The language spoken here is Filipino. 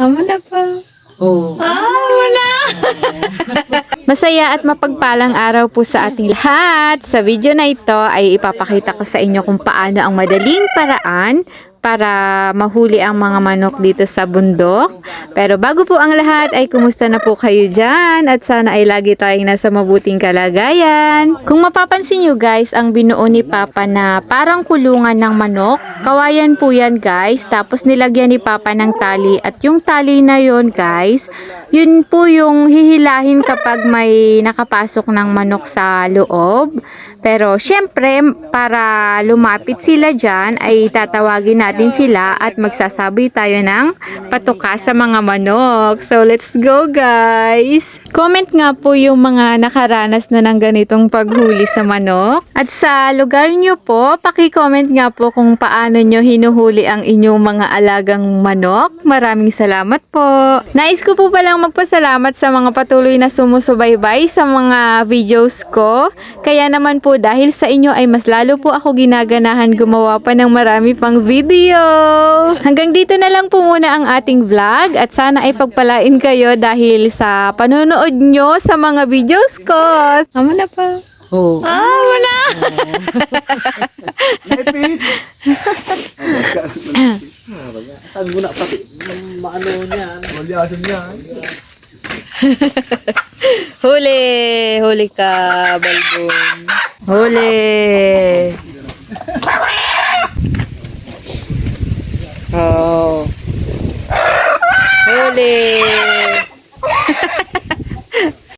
Amo na pa. Oo. Wala. Masaya at mapagpalang araw po sa ating lahat. Sa video na ito ay ipapakita ko sa inyo kung paano ang madaling paraan para mahuli ang mga manok dito sa bundok. Pero bago po ang lahat ay kumusta na po kayo dyan at sana ay lagi tayong nasa mabuting kalagayan. Kung mapapansin nyo guys, ang binuo ni Papa na parang kulungan ng manok, kawayan po yan guys. Tapos nilagyan ni Papa ng tali at yung tali na yon guys, yun po yung hihilahin kapag may nakapasok ng manok sa loob. Pero syempre, para lumapit sila dyan, ay tatawagin natin sila at magsasabi tayo ng patuka sa mga manok. So, let's go guys! Comment nga po yung mga nakaranas na ng ganitong paghuli sa manok. At sa lugar nyo po, paki-comment nga po kung paano nyo hinuhuli ang inyong mga alagang manok. Maraming salamat po! Nais ko po palang magpasalamat sa mga patuloy na sumusubaybay sa mga videos ko. Kaya naman po dahil sa inyo ay mas lalo po ako ginaganahan gumawa pa ng marami pang video. Hanggang dito na lang po muna ang ating vlog at sana ay pagpalain kayo dahil sa panonood nyo sa mga videos ko. Amo na pa. Oo. Wala. Saan mo na pati maano niyan? Malyasan niyan. Huli ka, Balbon. Huli. Oh. Huli.